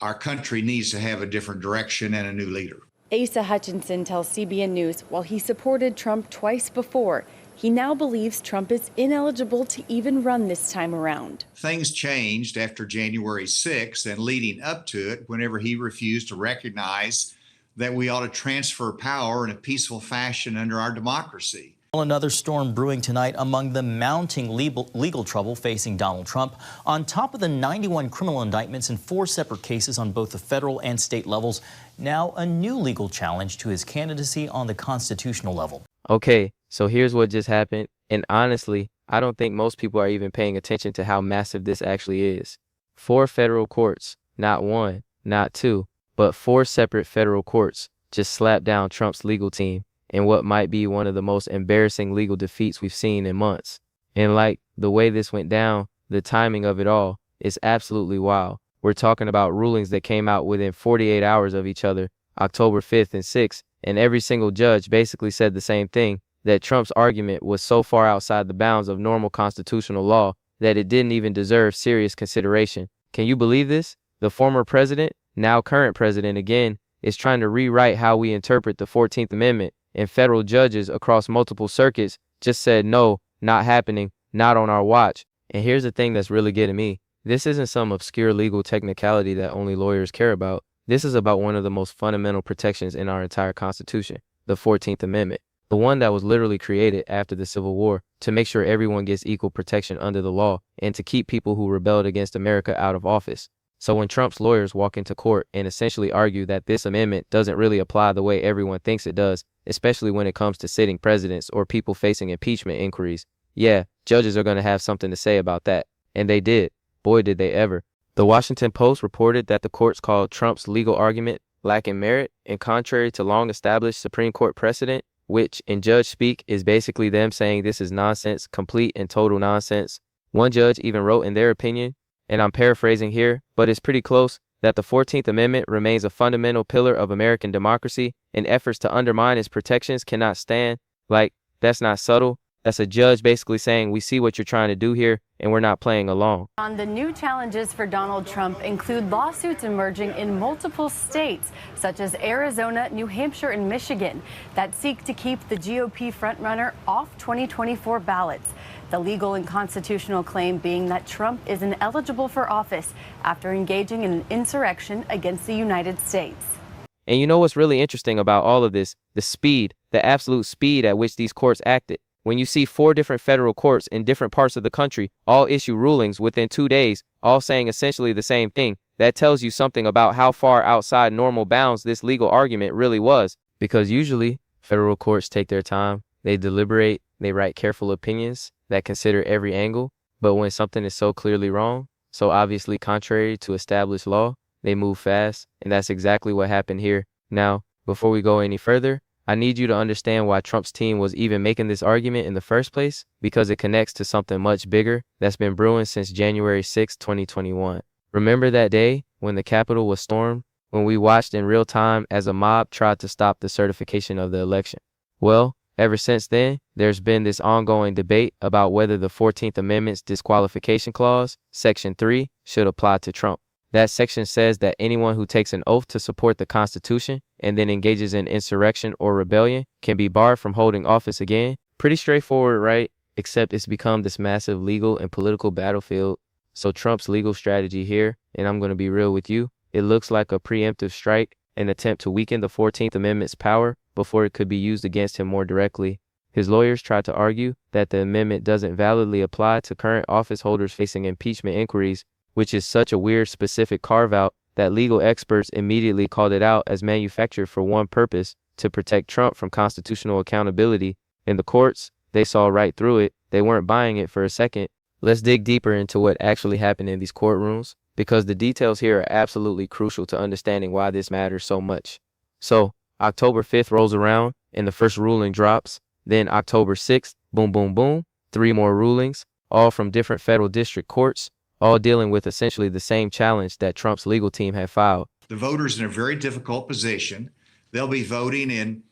our country needs to have a different direction and a new leader. Asa Hutchinson tells CBN News while he supported Trump twice before, he now believes Trump is ineligible to even run this time around. Things changed after January 6th and leading up to it, whenever he refused to recognize that we ought to transfer power in a peaceful fashion under our democracy. Another storm brewing tonight among the mounting legal trouble facing Donald Trump. On top of the 91 criminal indictments in 4 separate cases on both the federal and state levels, now a new legal challenge to his candidacy on the constitutional level. Okay, so here's what just happened. And honestly, I don't think most people are even paying attention to how massive this actually is. 4 federal courts, not 1, not 2, but 4 separate federal courts just slapped down Trump's legal team in what might be one of the most embarrassing legal defeats we've seen in months. And like the way this went down, the timing of it all is absolutely wild. We're talking about rulings that came out within 48 hours of each other, October 5th and 6th, and every single judge basically said the same thing, that Trump's argument was so far outside the bounds of normal constitutional law that it didn't even deserve serious consideration. Can you believe this? The former president, now current president again, is trying to rewrite how we interpret the 14th Amendment, and federal judges across multiple circuits just said no, not happening, not on our watch. And here's the thing that's really getting me. This isn't some obscure legal technicality that only lawyers care about. This is about one of the most fundamental protections in our entire Constitution, the 14th Amendment, the one that was literally created after the Civil War to make sure everyone gets equal protection under the law and to keep people who rebelled against America out of office. So when Trump's lawyers walk into court and essentially argue that this amendment doesn't really apply the way everyone thinks it does, especially when it comes to sitting presidents or people facing impeachment inquiries, yeah, judges are going to have something to say about that. And they did. Boy, did they ever. The Washington Post reported that the courts called Trump's legal argument lacking merit and contrary to long-established Supreme Court precedent, which in judge speak is basically them saying this is nonsense, complete and total nonsense. One judge even wrote in their opinion, and I'm paraphrasing here, but it's pretty close, that the 14th Amendment remains a fundamental pillar of American democracy, and efforts to undermine its protections cannot stand. Like, that's not subtle. That's a judge basically saying, we see what you're trying to do here, and we're not playing along. On the new challenges for Donald Trump include lawsuits emerging in multiple states, such as Arizona, New Hampshire, and Michigan, that seek to keep the GOP frontrunner off 2024 ballots. The legal and constitutional claim being that Trump is ineligible for office after engaging in an insurrection against the United States. And you know what's really interesting about all of this? The speed, the absolute speed at which these courts acted. When you see 4 different federal courts in different parts of the country all issue rulings within 2 days, all saying essentially the same thing, that tells you something about how far outside normal bounds this legal argument really was. Because usually, federal courts take their time, they deliberate, they write careful opinions that consider every angle. But when something is so clearly wrong, so obviously contrary to established law, they move fast, and that's exactly what happened here. Now, before we go any further, I need you to understand why Trump's team was even making this argument in the first place, because it connects to something much bigger that's been brewing since January 6, 2021. Remember that day when the Capitol was stormed, when we watched in real time as a mob tried to stop the certification of the election? Well, ever since then, there's been this ongoing debate about whether the 14th Amendment's disqualification clause, Section 3, should apply to Trump. That section says that anyone who takes an oath to support the Constitution and then engages in insurrection or rebellion can be barred from holding office again. Pretty straightforward, right? Except it's become this massive legal and political battlefield. So Trump's legal strategy here, and I'm going to be real with you, it looks like a preemptive strike, an attempt to weaken the 14th Amendment's power before it could be used against him more directly. His lawyers tried to argue that the amendment doesn't validly apply to current office holders facing impeachment inquiries, which is such a weird specific carve-out that legal experts immediately called it out as manufactured for one purpose, to protect Trump from constitutional accountability. In the courts, they saw right through it. They weren't buying it for a second. Let's dig deeper into what actually happened in these courtrooms, because the details here are absolutely crucial to understanding why this matters so much. So, October 5th rolls around, and the first ruling drops. Then October 6th, boom, boom, boom, 3 more rulings, all from different federal district courts, all dealing with essentially the same challenge that Trump's legal team had filed. The voters in a very difficult position. They'll be voting in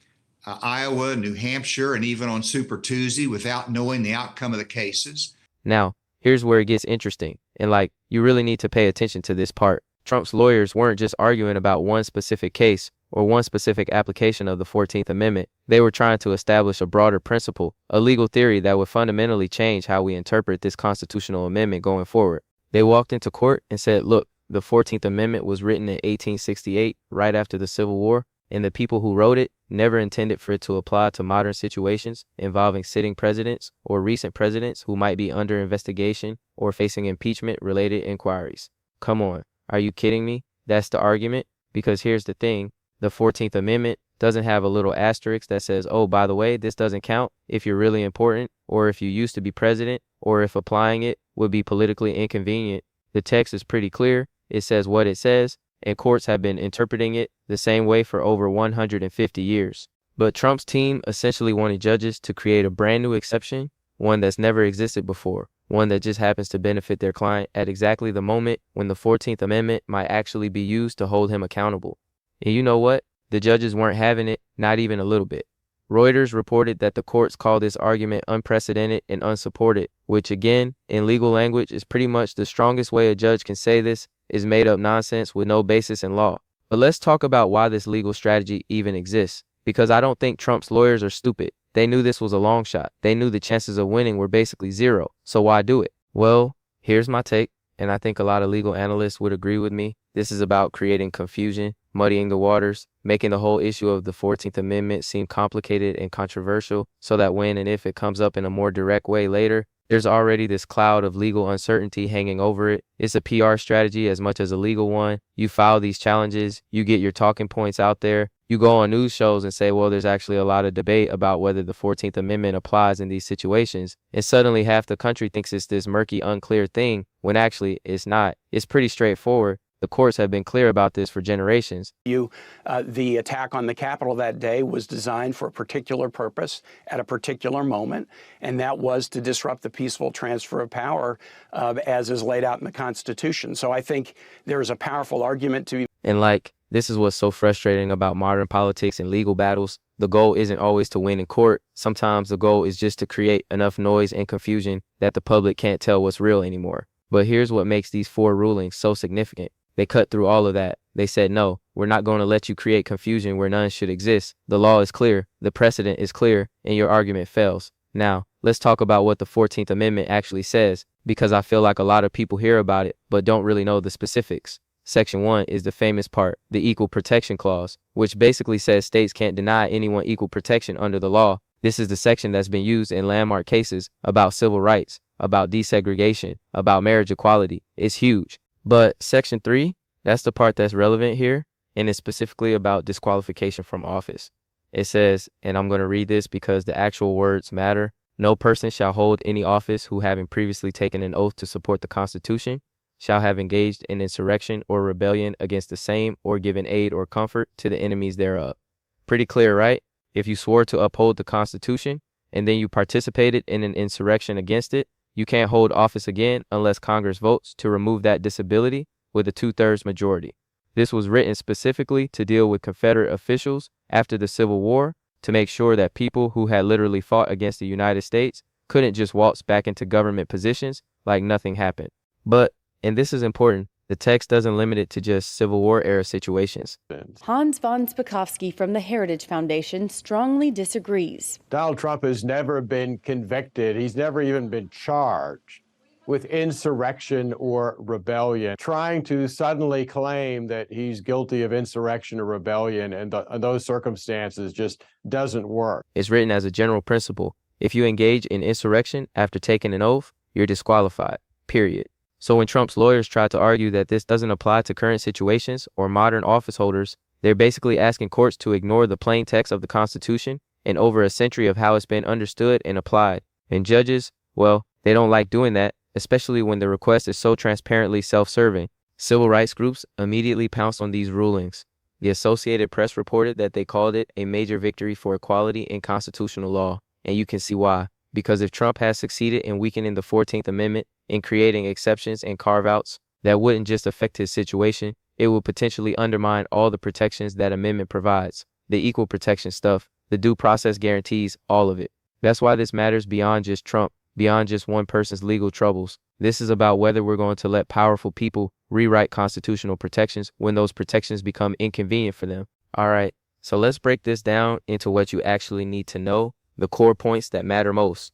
Iowa, New Hampshire, and even on Super Tuesday without knowing the outcome of the cases. Now, here's where it gets interesting. And you really need to pay attention to this part. Trump's lawyers weren't just arguing about one specific case or one specific application of the 14th Amendment. They were trying to establish a broader principle, a legal theory that would fundamentally change how we interpret this constitutional amendment going forward. They walked into court and said, look, the 14th Amendment was written in 1868, right after the Civil War, and the people who wrote it never intended for it to apply to modern situations involving sitting presidents or recent presidents who might be under investigation or facing impeachment-related inquiries. Come on, are you kidding me? That's the argument? Because here's the thing. The 14th Amendment doesn't have a little asterisk that says, oh, by the way, this doesn't count if you're really important or if you used to be president or if applying it would be politically inconvenient. The text is pretty clear. It says what it says, and courts have been interpreting it the same way for over 150 years. But Trump's team essentially wanted judges to create a brand new exception, one that's never existed before, one that just happens to benefit their client at exactly the moment when the 14th Amendment might actually be used to hold him accountable. And you know what? The judges weren't having it, not even a little bit. Reuters reported that the courts call this argument unprecedented and unsupported, which again, in legal language, is pretty much the strongest way a judge can say this is made up nonsense with no basis in law. But let's talk about why this legal strategy even exists, because I don't think Trump's lawyers are stupid. They knew this was a long shot. They knew the chances of winning were basically zero. So why do it? Well, here's my take, and I think a lot of legal analysts would agree with me. This is about creating confusion, muddying the waters, making the whole issue of the 14th Amendment seem complicated and controversial so that when and if it comes up in a more direct way later, there's already this cloud of legal uncertainty hanging over it. It's a PR strategy as much as a legal one. You file these challenges, you get your talking points out there, you go on news shows and say, well, there's actually a lot of debate about whether the 14th Amendment applies in these situations. And suddenly half the country thinks it's this murky, unclear thing when actually it's not. It's pretty straightforward. The courts have been clear about this for generations. The attack on the Capitol that day was designed for a particular purpose at a particular moment, and that was to disrupt the peaceful transfer of power as is laid out in the Constitution. So I think there is a powerful argument to be. And this is what's so frustrating about modern politics and legal battles. The goal isn't always to win in court. Sometimes the goal is just to create enough noise and confusion that the public can't tell what's real anymore. But here's what makes these four rulings so significant. They cut through all of that. They said, no, we're not going to let you create confusion where none should exist. The law is clear, the precedent is clear, and your argument fails. Now, let's talk about what the 14th Amendment actually says, because I feel like a lot of people hear about it, but don't really know the specifics. Section 1 is the famous part, the Equal Protection Clause, which basically says states can't deny anyone equal protection under the law. This is the section that's been used in landmark cases about civil rights, about desegregation, about marriage equality. It's huge. But Section 3, that's the part that's relevant here, and it's specifically about disqualification from office. It says, and I'm going to read this because the actual words matter, no person shall hold any office who, having previously taken an oath to support the Constitution, shall have engaged in insurrection or rebellion against the same or given aid or comfort to the enemies thereof. Pretty clear, right? If you swore to uphold the Constitution and then you participated in an insurrection against it, you can't hold office again unless Congress votes to remove that disability with a 2/3 majority. This was written specifically to deal with Confederate officials after the Civil War to make sure that people who had literally fought against the United States couldn't just waltz back into government positions like nothing happened. But, and this is important, the text doesn't limit it to just Civil War era situations. Hans von Spakovsky from the Heritage Foundation strongly disagrees. Donald Trump has never been convicted. He's never even been charged with insurrection or rebellion. Trying to suddenly claim that he's guilty of insurrection or rebellion and those circumstances just doesn't work. It's written as a general principle. If you engage in insurrection after taking an oath, you're disqualified, period. So when Trump's lawyers try to argue that this doesn't apply to current situations or modern office holders, they're basically asking courts to ignore the plain text of the Constitution and over a century of how it's been understood and applied. And judges, well, they don't like doing that, especially when the request is so transparently self-serving. Civil rights groups immediately pounced on these rulings. The Associated Press reported that they called it a major victory for equality in constitutional law. And you can see why. Because if Trump has succeeded in weakening the 14th Amendment, in creating exceptions and carve-outs that wouldn't just affect his situation, it would potentially undermine all the protections that amendment provides. The equal protection stuff, the due process guarantees, all of it. That's why this matters beyond just Trump, beyond just one person's legal troubles. This is about whether we're going to let powerful people rewrite constitutional protections when those protections become inconvenient for them. All right, so let's break this down into what you actually need to know, the core points that matter most.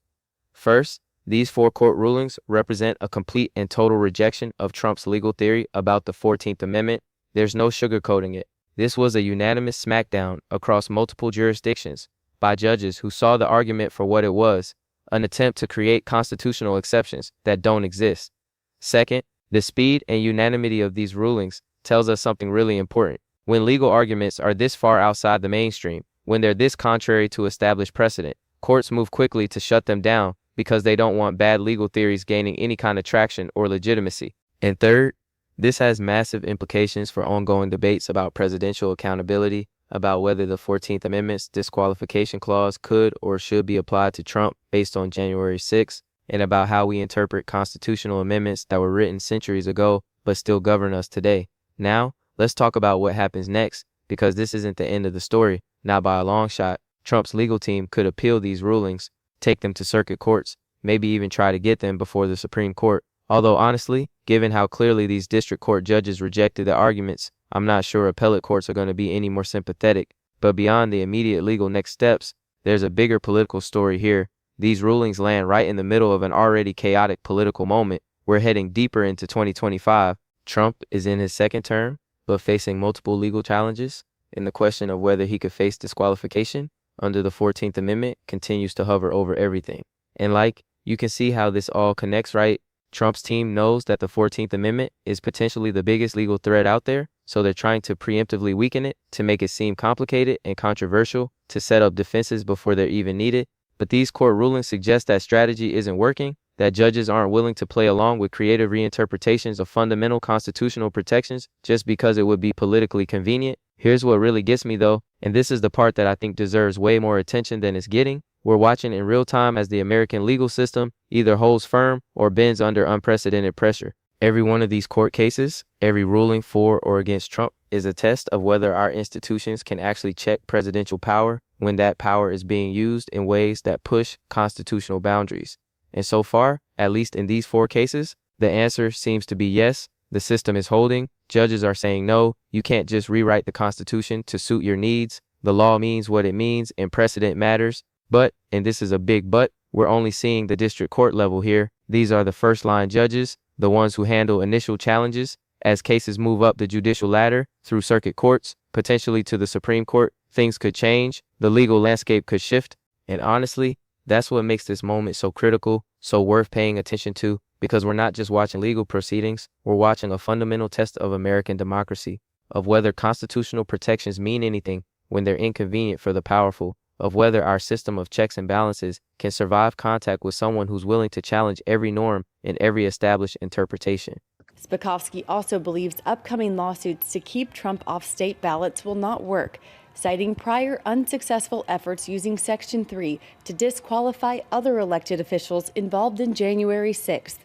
First, these 4 court rulings represent a complete and total rejection of Trump's legal theory about the 14th Amendment. There's no sugarcoating it. This was a unanimous smackdown across multiple jurisdictions by judges who saw the argument for what it was, an attempt to create constitutional exceptions that don't exist. Second, the speed and unanimity of these rulings tells us something really important. When legal arguments are this far outside the mainstream, when they're this contrary to established precedent, courts move quickly to shut them down because they don't want bad legal theories gaining any kind of traction or legitimacy. And third, this has massive implications for ongoing debates about presidential accountability, about whether the 14th Amendment's disqualification clause could or should be applied to Trump based on January 6th, and about how we interpret constitutional amendments that were written centuries ago but still govern us today. Now, let's talk about what happens next, because this isn't the end of the story, not by a long shot. Trump's legal team could appeal these rulings, take them to circuit courts, maybe even try to get them before the Supreme Court. Although honestly, given how clearly these district court judges rejected the arguments, I'm not sure appellate courts are going to be any more sympathetic. But beyond the immediate legal next steps, there's a bigger political story here. These rulings land right in the middle of an already chaotic political moment. We're heading deeper into 2025. Trump is in his 2nd term, but facing multiple legal challenges, and the question of whether he could face disqualification under the 14th Amendment continues to hover over everything. And you can see how this all connects, right? Trump's team knows that the 14th Amendment is potentially the biggest legal threat out there, so they're trying to preemptively weaken it, to make it seem complicated and controversial, to set up defenses before they're even needed. But these court rulings suggest that strategy isn't working, that judges aren't willing to play along with creative reinterpretations of fundamental constitutional protections just because it would be politically convenient. Here's what really gets me though, and this is the part that I think deserves way more attention than it's getting. We're watching in real time as the American legal system either holds firm or bends under unprecedented pressure. Every one of these court cases, every ruling for or against Trump, is a test of whether our institutions can actually check presidential power when that power is being used in ways that push constitutional boundaries. And so far, at least in these 4 cases, the answer seems to be yes. The system is holding. Judges are saying no, you can't just rewrite the Constitution to suit your needs. The law means what it means and precedent matters. But, and this is a big but, we're only seeing the district court level here. These are the first-line judges, the ones who handle initial challenges. As cases move up the judicial ladder through circuit courts, potentially to the Supreme Court, things could change, the legal landscape could shift. And honestly, that's what makes this moment so critical, so worth paying attention to, because we're not just watching legal proceedings, we're watching a fundamental test of American democracy, of whether constitutional protections mean anything when they're inconvenient for the powerful, of whether our system of checks and balances can survive contact with someone who's willing to challenge every norm and every established interpretation. Spakowski also believes upcoming lawsuits to keep Trump off state ballots will not work, citing prior unsuccessful efforts using Section 3 to disqualify other elected officials involved in January 6th.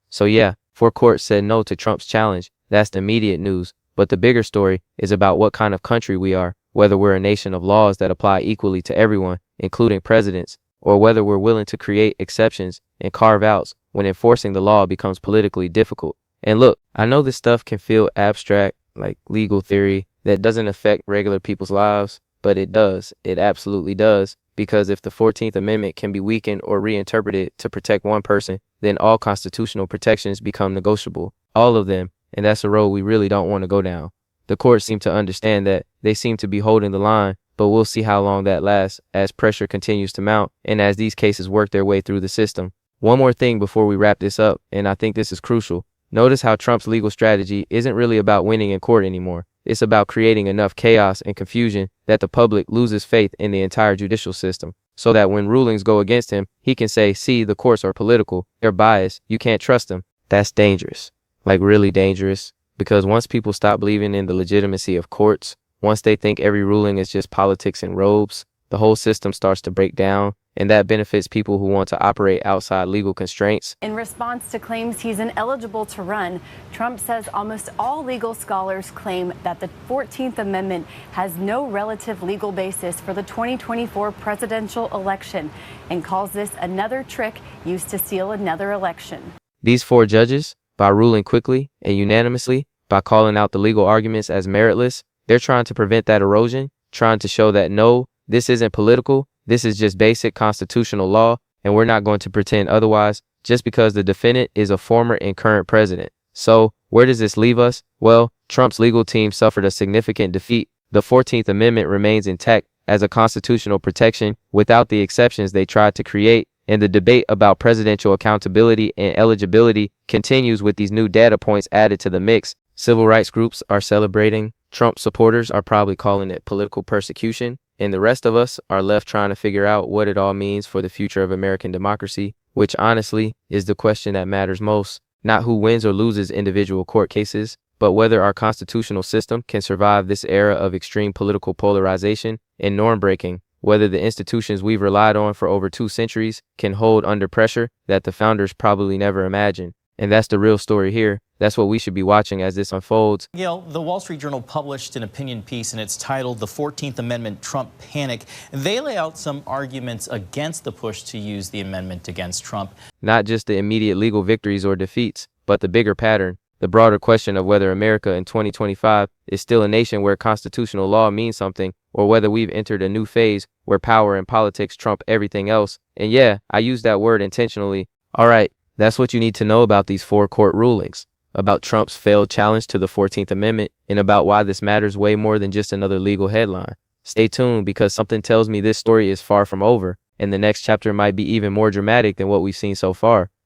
So yeah, 4 courts said no to Trump's challenge. That's the immediate news. But the bigger story is about what kind of country we are, whether we're a nation of laws that apply equally to everyone, including presidents, or whether we're willing to create exceptions and carve outs when enforcing the law becomes politically difficult. And look, I know this stuff can feel abstract, like legal theory that doesn't affect regular people's lives, but it does. It absolutely does. Because if the 14th Amendment can be weakened or reinterpreted to protect one person, then all constitutional protections become negotiable. All of them. And that's a road we really don't want to go down. The courts seem to understand that. They seem to be holding the line, but we'll see how long that lasts as pressure continues to mount and as these cases work their way through the system. One more thing before we wrap this up, and I think this is crucial. Notice how Trump's legal strategy isn't really about winning in court anymore. It's about creating enough chaos and confusion that the public loses faith in the entire judicial system, so that when rulings go against him, he can say, see, the courts are political, they're biased, you can't trust them. That's dangerous, like really dangerous, because once people stop believing in the legitimacy of courts, once they think every ruling is just politics in robes, the whole system starts to break down, and that benefits people who want to operate outside legal constraints. In response to claims he's ineligible to run, Trump says almost all legal scholars claim that the 14th Amendment has no relative legal basis for the 2024 presidential election and calls this another trick used to seal another election. These 4 judges By ruling quickly and unanimously, by calling out the legal arguments as meritless, they're trying to prevent that erosion, trying to show that no, this isn't political, this is just basic constitutional law, and we're not going to pretend otherwise just because the defendant is a former and current president. So, where does this leave us? Well, Trump's legal team suffered a significant defeat. The 14th Amendment remains intact as a constitutional protection without the exceptions they tried to create, and the debate about presidential accountability and eligibility continues with these new data points added to the mix. Civil rights groups are celebrating. Trump supporters are probably calling it political persecution, and the rest of us are left trying to figure out what it all means for the future of American democracy, which honestly is the question that matters most. Not who wins or loses individual court cases, but whether our constitutional system can survive this era of extreme political polarization and norm breaking, whether the institutions we've relied on for over 2 centuries can hold under pressure that the founders probably never imagined. And that's the real story here. That's what we should be watching as this unfolds. Gail, the Wall Street Journal published an opinion piece and it's titled "The 14th Amendment Trump Panic." They lay out some arguments against the push to use the amendment against Trump. Not just the immediate legal victories or defeats, but the bigger pattern, the broader question of whether America in 2025 is still a nation where constitutional law means something, or whether we've entered a new phase where power and politics trump everything else. And yeah, I use that word intentionally. All right, that's what you need to know about these 4 court rulings, about Trump's failed challenge to the 14th Amendment, and about why this matters way more than just another legal headline. Stay tuned, because something tells me this story is far from over, and the next chapter might be even more dramatic than what we've seen so far.